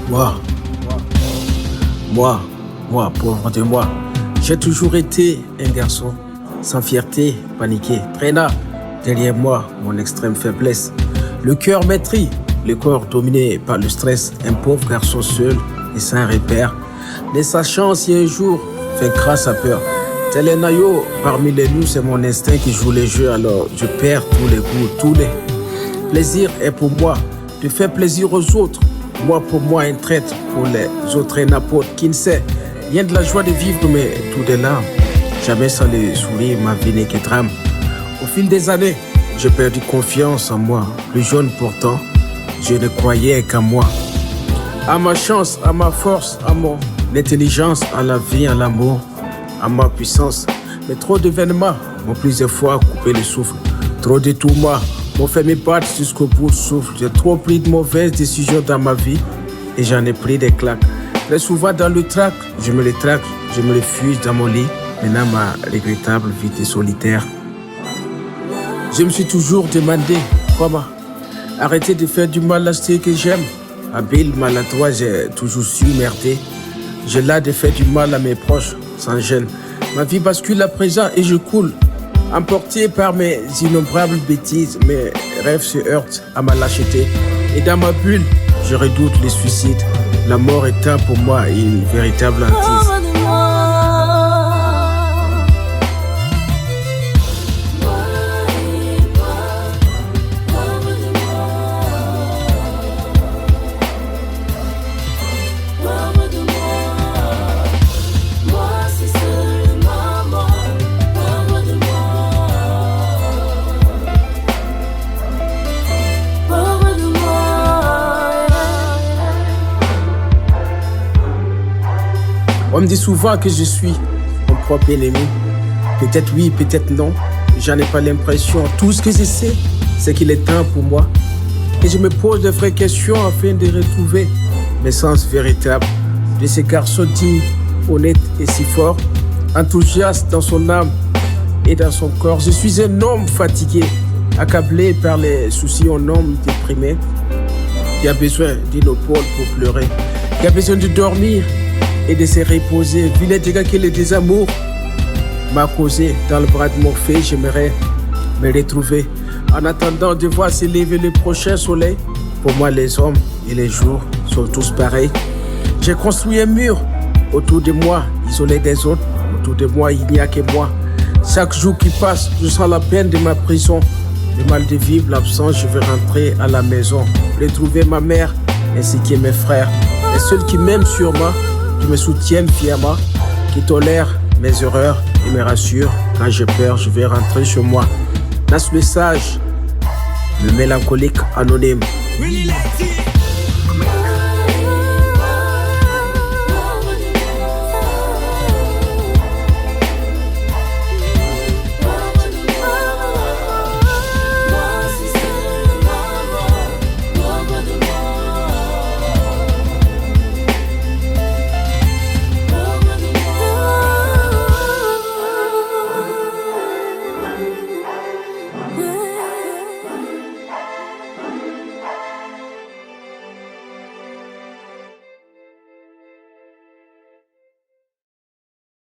Moi, moi, pauvre de moi, j'ai toujours été un garçon, sans fierté, paniqué, traînant derrière moi mon extrême faiblesse. Le cœur maîtris, le corps dominé par le stress, un pauvre garçon seul et sans repère, ne sachant si un jour vaincra sa peur. Tel un aïeau parmi les loups, c'est mon instinct qui joue les jeux, alors je perds tous les goûts, tous les plaisirs. Et pour moi, de faire plaisir aux autres, moi pour moi un traître, pour les autres un apôtre qui ne sait rien de la joie de vivre, mais tout des larmes. Jamais sans les sourires, ma vie n'est que drame. Au fil des années, j'ai perdu confiance en moi. Plus jeune pourtant, je ne croyais qu'à moi. À ma chance, à ma force, à mon intelligence, à la vie, à l'amour, à ma puissance. Mais trop d'événements m'ont plusieurs fois coupé le souffle. Trop de tourments m'ont fait me battre jusqu'au bout du souffle. J'ai trop pris de mauvaises décisions dans ma vie et j'en ai pris des claques. Très souvent dans le trac, je me les traque, je me les fuis dans mon lit. Maintenant ma regrettable vie de solitaire. Je me suis toujours demandé comment arrêter de faire du mal à ceux que j'aime. Habile, maladroit, j'ai toujours su merder. J'ai l'art de faire du mal à mes proches sans gêne. Ma vie bascule à présent et je coule, emporté par mes innombrables bêtises. Mes rêves se heurtent à ma lâcheté. Et dans ma bulle, je redoute les suicides. La mort étant pour moi une véritable hantise. On me dit souvent que je suis mon propre ennemi. Peut-être oui, peut-être non. J'en ai pas l'impression. Tout ce que je sais, c'est qu'il est temps pour moi. Et je me pose de vraies questions afin de retrouver mes sens véritables. De ces garçons dignes, honnêtes et si forts, enthousiastes dans son âme et dans son corps. Je suis un homme fatigué, accablé par les soucis, un homme déprimé. Qui a besoin d'une épaule pour pleurer. Qui a besoin de dormir et de se reposer. Vu les dégâts que le désamour m'a causé dans le bras de Morphée, j'aimerais me retrouver. En attendant de voir s'élever le prochain soleil, pour moi les hommes et les jours sont tous pareils. J'ai construit un mur autour de moi, isolé des autres. Autour de moi, il n'y a que moi. Chaque jour qui passe, je sens la peine de ma prison. Le mal de vivre, l'absence, je veux rentrer à la maison. Retrouver ma mère ainsi que mes frères. Les seuls qui m'aiment sûrement, qui me soutiennent fièrement, qui tolèrent mes erreurs et me rassurent. Quand j'ai peur, je vais rentrer chez moi. Nas le sage, le mélancolique anonyme.